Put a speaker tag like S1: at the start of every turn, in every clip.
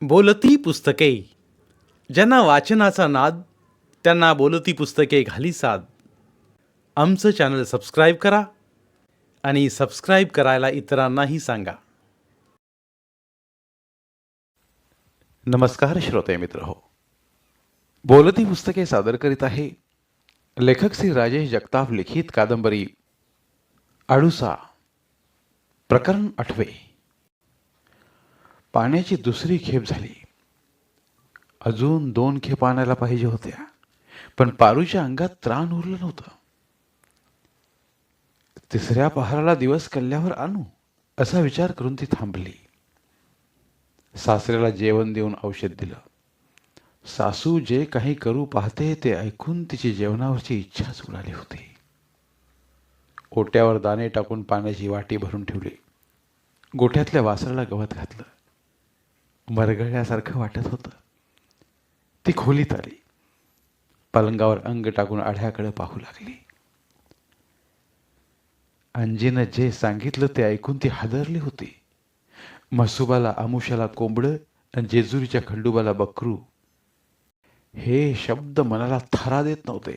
S1: बोलती पुस्तके. ज्यांना वाचनाचा नाद, त्यांना बोलती पुस्तके घाली साद. आमचं चॅनल सबस्क्राईब करा आणि सबस्क्राईब करायला इतरांनाही सांगा. नमस्कार श्रोते मित्र हो. बोलती पुस्तके सादर करीत आहे लेखक श्री राजेश जगताप लिखित कादंबरी आडूसा, प्रकरण 8. पाण्याची दुसरी खेप झाली. अजून 2 खेप आणायला पाहिजे होत्या, पण पारूच्या अंगात त्राण उरलं नव्हतं. तिसऱ्या पहाराला दिवस कळल्यावर आणू असा विचार करून ती थांबली. सासऱ्याला जेवण देऊन औषध दिलं. सासू जे काही करू पाहते ते ऐकून तिची जेवणावरची इच्छाच उडाली होती. ओट्यावर दाणे टाकून पाण्याची वाटी भरून ठेवली. गोठ्यातल्या वासराला गवत घातलं. मरगळल्यासारखं वाटत होतं. ती खोलीत आली. पलंगावर अंग टाकून आढ्याकडे पाहू लागली. अंजीनं जे सांगितलं ते ऐकून ती हादरली होती. म्हसोबाला आमुष्याला कोंबडं आणि जेजुरीच्या खंडोबाला बकरू, हे शब्द मनाला थारा देत नव्हते.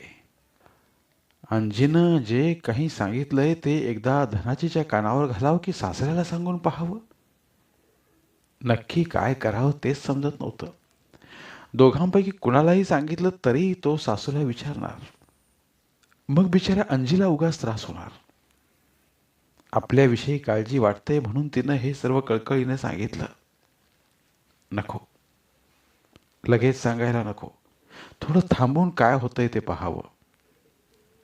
S1: अंजीनं जे काही सांगितलंय ते एकदा धनाजीच्या कानावर घालावं की सासऱ्याला सांगून पाहावं. नक्की काय करावं तेच समजत नव्हतं. दोघांपैकी कुणालाही सांगितलं तरी तो सासूला विचारणार. मग बिचाऱ्या अंजीला उगाच त्रास होणार. आपल्याविषयी काळजी वाटते म्हणून तिनं हे सर्व कळकळीने सांगितलं. नको, लगेच सांगायला नको. थोडं थांबून काय होतंय ते पाहावं.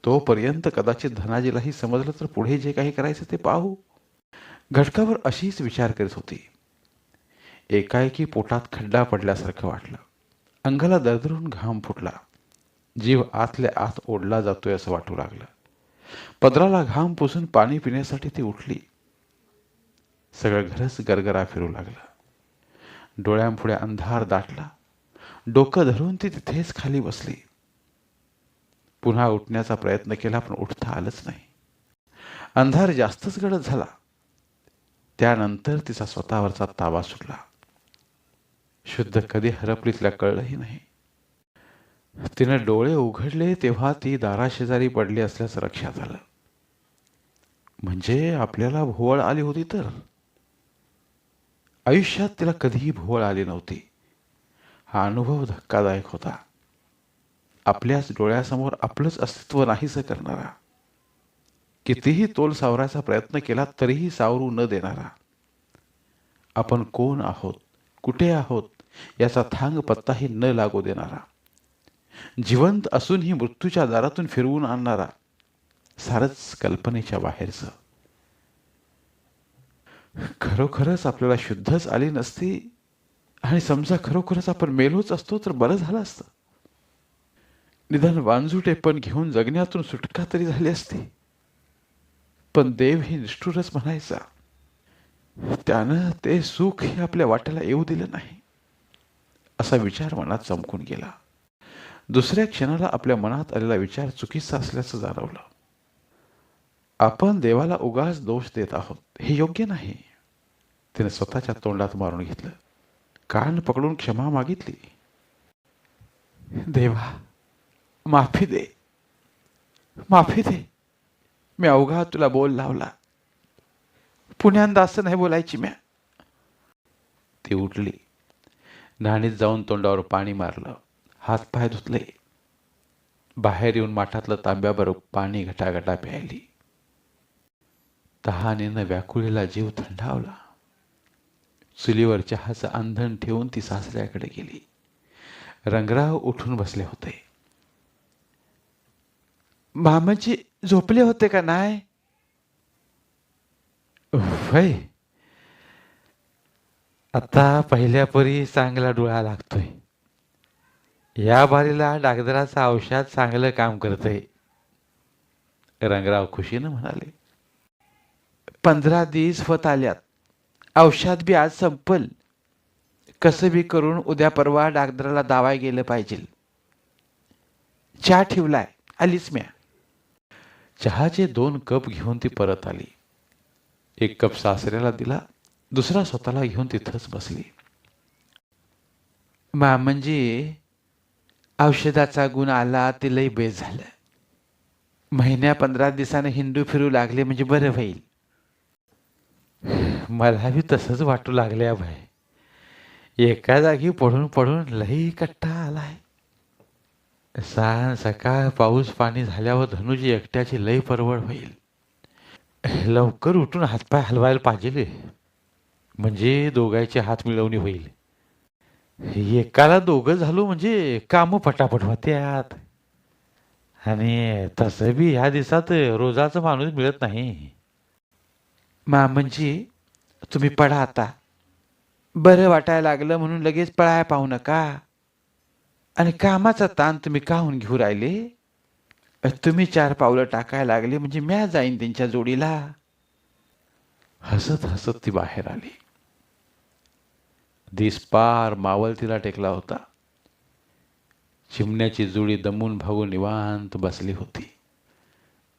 S1: तोपर्यंत कदाचित धनाजीलाही समजलं तर पुढे जे काही करायचं ते पाहू. घटकावर अशीच विचार करीत होती. एकाएकी पोटात खड्डा पडल्यासारखं वाटलं. अंगाला दरदरून घाम फुटला. जीव आतल्या आत ओढला जातोय असं वाटू लागलं. पदराला घाम पुसून पाणी पिण्यासाठी ती उठली. सगळं घरच गरगरा फिरू लागलं. डोळ्यांपुढे अंधार दाटला. डोकं धरून ती तिथेच खाली बसली. पुन्हा उठण्याचा प्रयत्न केला पण उठता आलंच नाही. अंधार जास्तच गडद झाला. त्यानंतर तिचा स्वतःवरचा ताबा सुटला. शुद्ध कधी हरपली तिला कळलंही नाही. तिने डोळे उघडले तेव्हा ती दाराशेजारी पडली असल्याचं लक्षात आलं. म्हणजे आपल्याला भोवळ आली होती तर. आयुष्यात तिला कधीही भोवळ आली नव्हती. हा अनुभव धक्कादायक होता. आपल्याच डोळ्यासमोर आपलंच अस्तित्व नाहीसं करणारा. कितीही तोल सावरायचा प्रयत्न केला तरीही सावरू न देणारा. आपण कोण आहोत, कुठे आहोत याचा थांग पत्ताही न लागू देणारा. जिवंत असूनही मृत्यूच्या दारातून फिरवून आणणारा. सारच कल्पनेच्या बाहेरचं. खरोखरच आपल्याला शुद्धच आली नसती आणि समजा खरोखरच आपण मेलोच असतो तर बरं झालं असतं. निदान वांजुटे पण घेऊन जगण्यातून सुटका तरी झाली असती. पण देव ही निष्ठुरच म्हणायचा. त्यानं ते सुख हे आपल्या वाट्याला येऊ दिलं नाही. असा विचार मनात चमकून गेला. दुसऱ्या क्षणाला आपल्या मनात आलेला विचार चुकीचा असल्याचं जाणवलं. आपण देवाला उगाच दोष देत आहोत हे योग्य नाही. तिने स्वतःच्या तोंडात मारून घेतलं. कान पकडून क्षमा मागितली. देवा, माफी दे, माफी दे. मी अवघा तुला बोल लावला. पुण्यांदा असं नाही बोलायची म्या. ती उठली. न्हाणीत जाऊन तोंडावर पाणी मारलं. हातपाय धुतले. बाहेर येऊन माठातलं तांब्याभर पाणी घटाघटा प्यायली. तहानेनं व्याकुळीला जीव थंडावला. चुलीवर चहाचं आंधण ठेवून ती सासऱ्याकडे गेली. रंगराव उठून बसले होते. मामाजी झोपले होते का नाही? वय, आता पहिल्या परी चांगला डोळा लागतोय. या बारीला डागदराचं औषध चांगलं काम करतंय. रंगराव खुशीनं म्हणाले. 15 दिवस होत आल्यात. औषध बी आज संपल. कसं बी करून उद्या परवा डागदराला दावाय गेलं पाहिजे. चहा ठेवलाय, आलीच म्या. चहाचे 2 कप घेऊन ती परत आली. 1 कप सासऱ्याला दिला. दुसरा स्वतःला घेऊन तिथंच बसली. म्हणजे औषधाचा गुण आला ते लई बेस झालं. महिन्या 15 दिवसानं हिंडू फिरू लागले म्हणजे बरं होईल. मला बी तसंच वाटू लागले भाई. एका जागी पडून पडून लई कट्टा आलाय. सांज सकाळ पाऊस पाणी झाल्यावर धनुजी एकट्याची लई परवड होईल. लवकर उठून हातपाय हलवायला पाहिजे, म्हणजे दोघांची हात मिळवणी होईल. एकाला दोघं झालो म्हणजे काम पटापट होत्यात. आणि तसं बी ह्या दिवसात रोजाचा माणूस मिळत नाही. म्हणजे तुम्ही पडा आता. बरं वाटायला लागलं म्हणून लगेच पळायला पाहू नका. आणि कामाचा ताण तुम्ही काहून घेऊ राहिले? तुम्ही 4 पावलं टाकायला लागले म्हणजे म्या जाईन त्यांच्या जोडीला. हसत हसत ती बाहेर आली. दिसपार मावलतीला टेकला होता. चिमण्याची जुडी दमून भागून निवांत बसली होती.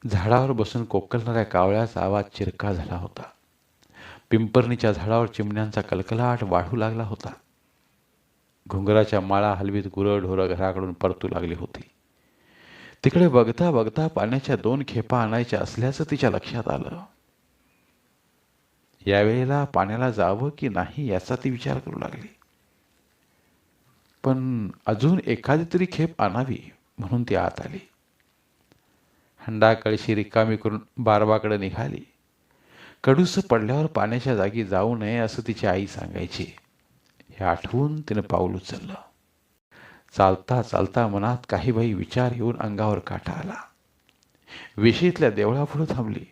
S1: झाडावर बसून कोकलणाऱ्या कावळ्याचा आवाज चिरका झाला होता. पिंपरणीच्या झाडावर चिमण्यांचा कलकलाट वाढू लागला होता. घुंगराच्या माळा हलवीत गुरंढोरं घराकडून परतू लागली होती. तिकडे बघता बघता पाण्याच्या 2 खेपा आणायच्या असल्याचं तिच्या लक्षात आलं. यावेळेला पाण्याला जावं की नाही याचा ती विचार करू लागली. पण अजून एखादी तरी खेप आणावी म्हणून ती आत आली. हंडा कळशी रिकामी करून बारबाकडे निघाली. कडूस पडल्यावर पाण्याच्या जागी जाऊ नये असं तिची आई सांगायची. हे आठवून तिनं पाऊल उचललं. चालता चालता मनात काही बाई विचार येऊन अंगावर काटा आला. वेशीतल्या देवळापुढे थांबली.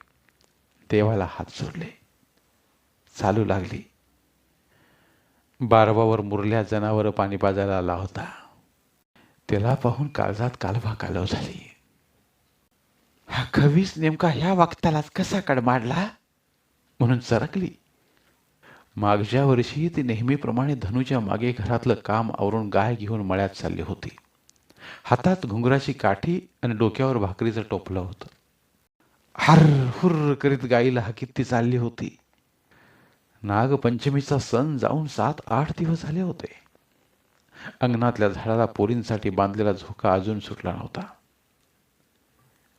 S1: देवाला हात जोडले. चालू लागली. बारबावर मुरल्या जनावर पाणी पाजायला आला होता. त्याला पाहून काळजात कालवा कालव झाली. हा खवीस नेमका ह्या वक्तालाच कसा कडमाडला म्हणून सरकली. मागच्या वर्षी ती नेहमीप्रमाणे धनुच्या मागे घरातलं काम आवरून गाय घेऊन मळ्यात चालली होती. हातात घुंगराची काठी आणि डोक्यावर भाकरीचं टोपलं होतं. हर हुर्र करीत गाईला हाकीत ती चालली होती. नागपंचमीचा सण जाऊन 7-8 दिवस झाले होते. अंगणातल्या झाडाला पोरींसाठी बांधलेला झोका अजून सुटला नव्हता.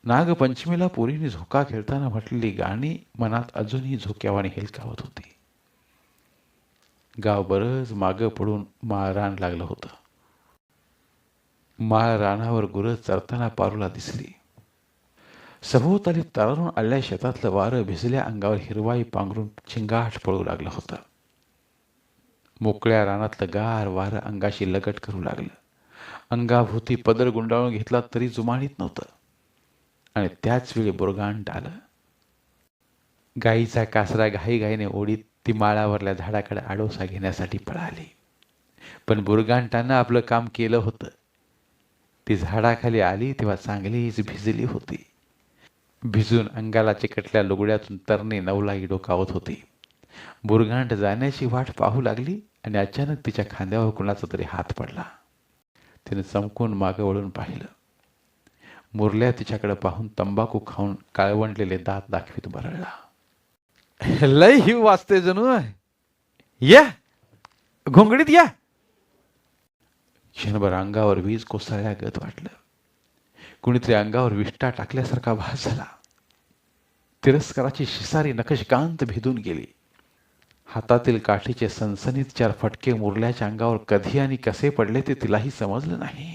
S1: नागपंचमीला पोरींनी झोका खेळताना म्हटलेली गाणी मनात अजूनही झोक्यावाणी हेलकावत होती. गाव बरंच मागं पडून माळरान लागलं होतं. माळ रानावर गुरं चरताना पारूला दिसली. सभोवताली तरारून आलेल्या शेतातलं वारं भिजल्या अंगावर हिरवाई पांघरून चिंगाट पळू लागलं होतं. मोकळ्या रानातलं गार वारं अंगाशी लगट करू लागलं. अंगाभोवती पदर गुंडाळून घेतला तरी जुमानीत नव्हतं. आणि त्याच वेळी बुरगांट आलं. गाईचा कासरा घाईघाईने ओढीत ती माळावरल्या झाडाकडे आडोसा घेण्यासाठी पळाली. पण बुरगांटानं आपलं काम केलं होतं. ती झाडाखाली आली तेव्हा चांगलीच भिजली होती. भिजून अंगाला चिकटल्या लुगड्यातून तरणे नवलाई डोकावत होती. बुरगांट जाण्याची वाट पाहू लागली आणि अचानक तिच्या खांद्यावर कुणाचा तरी हात पडला. तिने चमकून मागं वळून पाहिलं. मुरल्या तिच्याकडे पाहून तंबाखू खाऊन काळवंडलेले दात दाखवीत बरळला. लय हिव वाचते जणू. या घोंगडीत या. क्षणभर अंगावर वीज कोसळल्यागत वाटलं. कुणीतरी अंगावर विष्टा टाकल्यासारखा भास झाला. तिरस्काराची शिसारी नकशकांत भेदून गेली. हातातील काठीचे सनसनीत 4 फटके मुरल्याच्या अंगावर कधी आणि कसे पडले ते तिलाही समजलं नाही.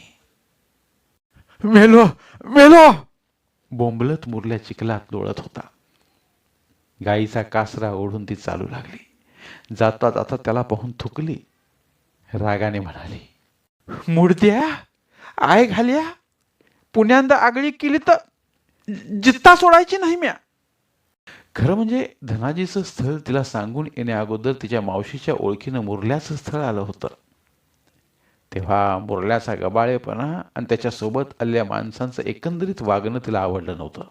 S1: मेलो मेलो बोंबलत मुरल्या चिखलात लोळत होता. गाईचा कासरा ओढून ती चालू लागली. जाता जाता त्याला पाहून थुकली. रागाने म्हणाली, मुडद्या आय घाल्या, पुण्यांदा आगळी केली तर जित्ता सोडायची नाही म्या. खरं म्हणजे धनाजीचं स्थळ तिला सांगून येण्या अगोदर तिच्या मावशीच्या ओळखीनं मुरल्याचं स्थळ आलं होतं. तेव्हा मुरल्याचा गबाळेपणा आणि त्याच्यासोबत आलेल्या माणसांचं एकंदरीत वागणं तिला आवडलं नव्हतं.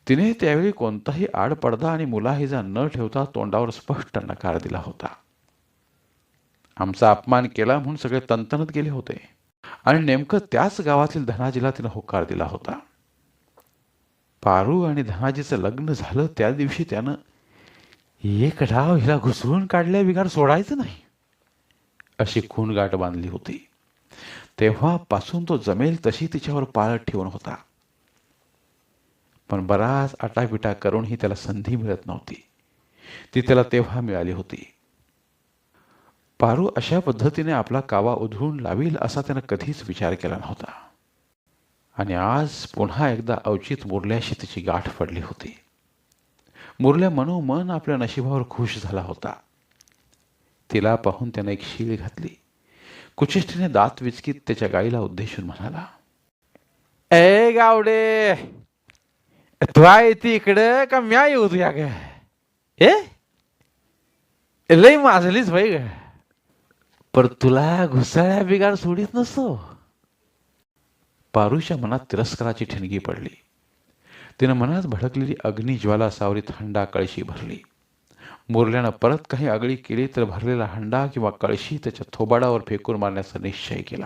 S1: तिने त्यावेळी कोणताही आडपडदा आणि मुलाहिजा न ठेवता तोंडावर स्पष्ट नकार दिला होता. आमचा अपमान केला म्हणून सगळे तनतनत गेले होते आणि नेमकं त्याच गावातील धनाजीला तिनं होकार दिला होता. पारू आणि धनाजीचं लग्न झालं त्या दिवशी त्यानं एक डाव हिला घुसळून काढल्या बिगार सोडायचं नाही अशी खूणगाठ बांधली होती. तेव्हापासून तो जमेल तशी तिच्यावर पाळत ठेवून होता. पण बराच आटापिटा करूनही त्याला संधी मिळत नव्हती. ती त्याला तेव्हा मिळाली होती. पारू अशा पद्धतीने आपला कावा उधळून लावील असा त्यानं कधीच विचार केला नव्हता. आणि आज पुन्हा एकदा अवचित मुरल्याशी तिची गाठ पडली होती. मुरल्या मनोमन आपल्या नशिबावर खुश झाला होता. तिला पाहून त्यानं एक शीळ घातली. कुचेष्टीने दात विचकीत त्याच्या गाईला उद्देशून म्हणाला, ए गावडे, तुला येते इकडं का म्या येऊ तुया ग? लई माजलीच भाई ग, पर तुला घुसाळ्या बिगाड सोडित नसतो. पारूच्या मनात तिरस्काराची ठिणगी पडली. तिनं मनात भडकलेली अग्निज्वाला सावरीत हंडा कळशी भरली. मुरल्यानं परत काही आगळी केली तर भरलेला हंडा किंवा कळशी त्याच्या थोबाडावर फेकून मारण्याचा निश्चय केला.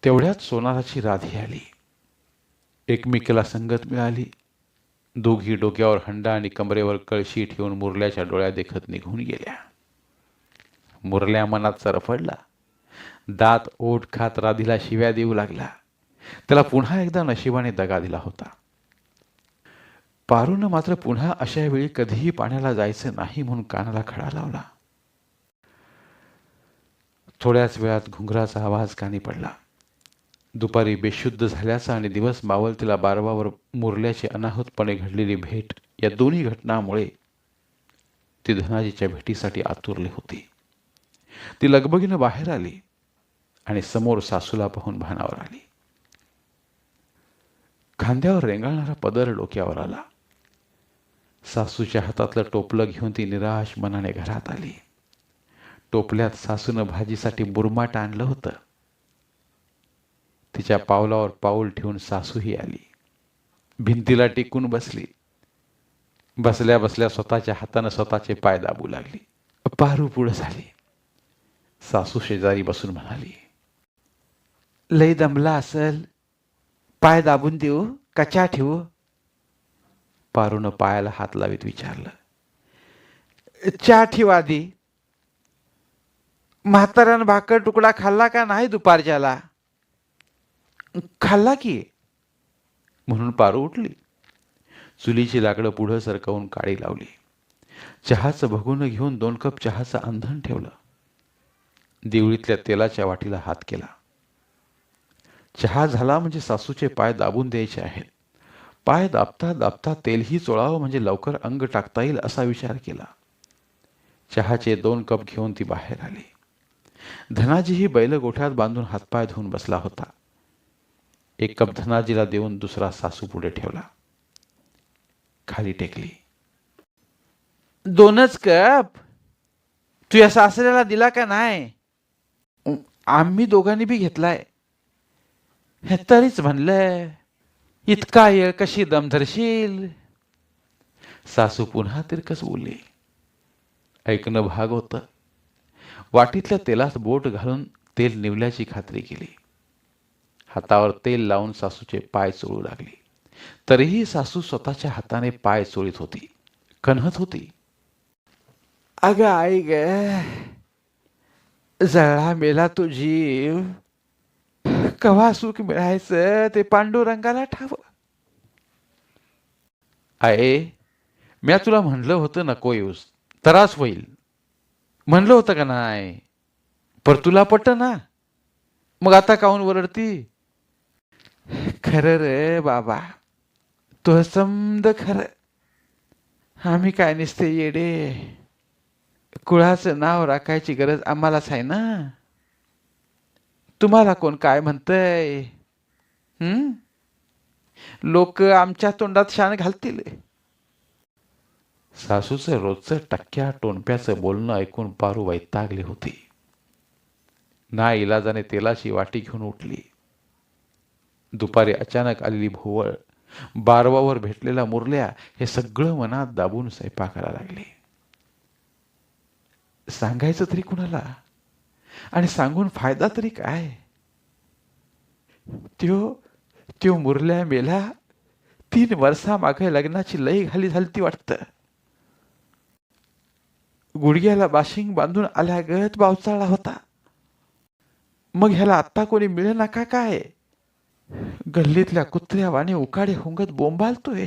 S1: तेवढ्यात सोनाराची राधी आली. एकमेकीला संगत मिळाली. दोघी डोक्यावर हंडा आणि कमरेवर कळशी ठेवून मुरल्याच्या डोळ्या देखत निघून गेल्या. मुरल्या मनात सरफडला. दात ओठ खात राधीला शिव्या देऊ लागला. त्याला पुन्हा एकदा नशिबाने दगा दिला होता. पारूनं मात्र पुन्हा अशा वेळी कधीही पाण्याला जायचं नाही म्हणून कानाला खडा लावला. थोड्याच वेळात घुंगराचा आवाज कानी पडला. दुपारी बेशुद्ध झाल्याचा आणि दिवस मावळतीला बारवावर मुरल्याची अनाहूतपणे घडलेली भेट या दोन्ही घटनांमुळे ती धनाजीच्या भेटीसाठी आतुरली होती. ती लगबगीनं बाहेर आली आणि समोर सासूला पाहून भानावर आली. खांद्यावर रेंगाळणारा पदर डोक्यावर आला. सासूच्या हातातलं टोपलं घेऊन ती निराश मनाने घरात आली. टोपल्यात सासूनं भाजीसाठी बुरमाट आणलं होतं. तिच्या पावलावर पाऊल ठेवून सासूही आली. भिंतीला टिकून बसली. बसल्या बसल्या स्वतःच्या हातानं स्वतःचे पाय दाबू लागली. पारू पुढं झाली. सासू शेजारी बसून म्हणाली, लई दमला असल, पाय दाबून देऊ का चहा ठेवू? पारूनं पायाला हात लावीत विचारलं, चहा ठेव आधी. म्हाताऱ्यानं भाकर तुकडा खाल्ला का नाही दुपारच्याला? खाल्ला की, म्हणून पारू उठली. चुलीची लाकडं पुढं सरकवून काळी लावली. चहाचं भगोनं घेऊन 2 कप चहाचं अंधण ठेवलं. देवळीतल्या तेलाच्या वाटीला हात केला. चहा झाला म्हणजे सासूचे पाय दाबून द्यायचे आहेत. पाय दाबता दाबता तेलही चोळावं म्हणजे लवकर अंग टाकता येईल असा विचार केला. चहाचे 2 कप घेऊन ती बाहेर आली. धनाजीही बैल गोठ्यात बांधून हातपाय धुवून बसला होता. 1 कप धनाजीला देऊन दुसरा सासू पुढे ठेवला. खाली टेकली. 2च कप तुझ्या सासऱ्याला दिला का नाही? आम्ही दोघांनी बी घेतलाय. हे तरीच म्हणलं, इतका येळ कशी दम धरशील? सासू पुन्हा तिरकस बोलली. ऐकणं भाग होतं. वाटीतल्या तेलात बोट घालून तेल निवल्याची खात्री केली. हातावर तेल लावून सासूचे पाय चोळू लागली. तरीही सासू स्वतःच्या हाताने पाय चोळीत होती, कण्हत होती. अगं आई ग, जळा मेला तो जीव, कवा सुख मिळायचं ते पांडुरंगाला ठाव. आये, म्या तुला म्हणलं होतं नको येऊस, त्रास होईल म्हणलं होतं का नाही? पर तुला पट ना, मग आता काहून वरडती? खरं रे बाबा, तो समद खरं. आम्ही काय नसते येडे. कुळाचं नाव राखायची गरज आम्हालाच आहे ना. तुम्हाला कोण काय म्हणतंय? लोक आमच्या तोंडात शाण घालतील. सासूचं रोजचं टक्क्या टोनप्याचं बोलणं ऐकून पारू वैतागली होती. ना इलाजाने तेलाची वाटी घेऊन उठली. दुपारी अचानक आलेली भोवळ, बारवावर भेटलेला मुरल्या, हे सगळं मनात दाबून स्वयंपाकाला लागले. सांगायचं तरी कुणाला, आणि सांगून फायदा तरी काय? त्यो मुरल्या मेला 3 वर्षा मागे लग्नाची लई घाली झालती वाटतं. गुडघ्याला बाशिंग बांधून आल्यागत बावचाळला होता. मग ह्याला आत्ता कोणी मिळेना का काय? गल्लीतल्या कुत्र्यावाने उकाडे हुंगत बोंबालतोय.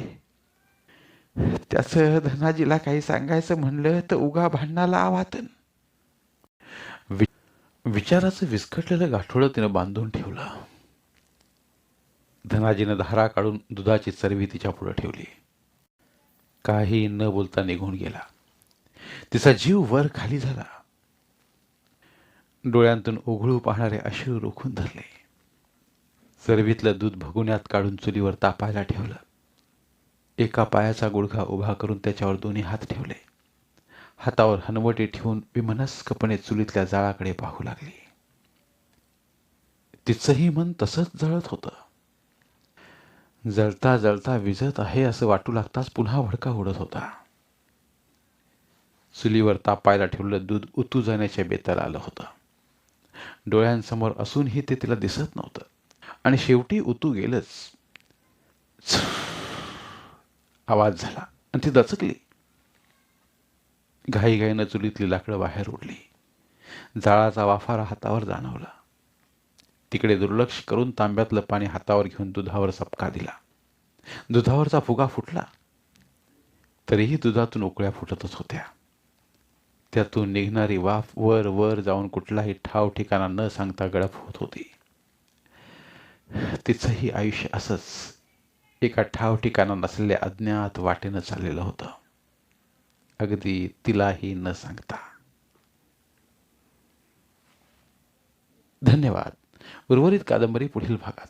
S1: त्याचं धनाजीला काही सांगायचं म्हणलं तर उगा भांडणाला आवातन. विचाराचं विस्कटलेलं गाठोडं तिनं बांधून ठेवलं. धनाजीनं धारा काढून दुधाची चरबी तिच्या पुढे ठेवली. काही न बोलता निघून गेला. तिचा जीव वर खाली झाला. डोळ्यांतून ओघळू पाहणारे अश्रू रोखून धरले. चरबीतलं दूध भगुन्यात काढून चुलीवर तापायला ठेवलं. एका पायाचा गुडघा उभा करून त्याच्यावर दोन्ही हात ठेवले. हातावर हनवटी ठेवून विमनस्कपणे चुलीतल्या जाळाकडे पाहू लागली. तिचंही मन तसंच जळत होतं. जळता जळता विझत आहे असं वाटू लागताच पुन्हा भडका उडत होता. चुलीवर तापायला ठेवलेलं दूध उतू जाण्याच्या बेताला आलं होतं. डोळ्यांसमोर असूनही ते तिला दिसत नव्हतं. आणि शेवटी उतू गेलंच. आवाज झाला आणि ती दचकली. घाईघाईनं चुलीतली लाकडं बाहेर उडली. जाळाचा वाफारा हातावर जाणवला. तिकडे दुर्लक्ष करून तांब्यातलं पाणी हातावर घेऊन दुधावर चपका दिला. दुधावरचा फुगा फुटला. तरीही दुधातून उकळ्या फुटतच होत्या. त्यातून निघणारी वाफ वर वर जाऊन कुठलाही ठाव ठिकाणा न सांगता गळप होत होती. तिचंही आयुष्य असंच एका ठाव ठिकाणा नसलेल्या अज्ञात वाटेनं चाललेलं होतं, अगदी तिलाही न सांगता. धन्यवाद. उर्वरित कादंबरी पुढील भागात.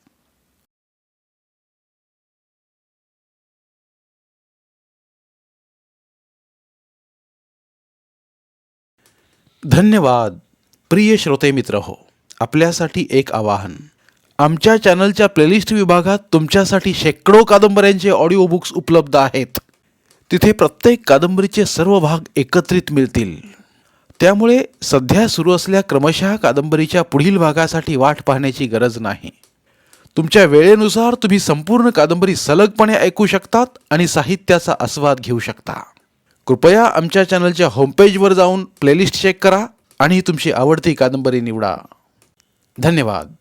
S1: धन्यवाद. प्रिय श्रोते मित्र हो, आपल्यासाठी एक आवाहन. आमच्या चॅनलच्या प्लेलिस्ट विभागात तुमच्यासाठी शेकडो कादंबऱ्यांचे ऑडिओ बुक्स उपलब्ध आहेत. तिथे प्रत्येक कादंबरीचे सर्व भाग एकत्रित मिळतील. त्यामुळे सध्या सुरू असलेल्या क्रमशः कादंबरीच्या पुढील भागासाठी वाट पाहण्याची गरज नाही. तुमच्या वेळेनुसार तुम्ही संपूर्ण कादंबरी सलगपणे ऐकू शकतात आणि साहित्याचा आस्वाद घेऊ शकता. कृपया आमच्या चॅनलच्या होमपेजवर जाऊन प्लेलिस्ट चेक करा आणि तुमची आवडती कादंबरी निवडा. धन्यवाद.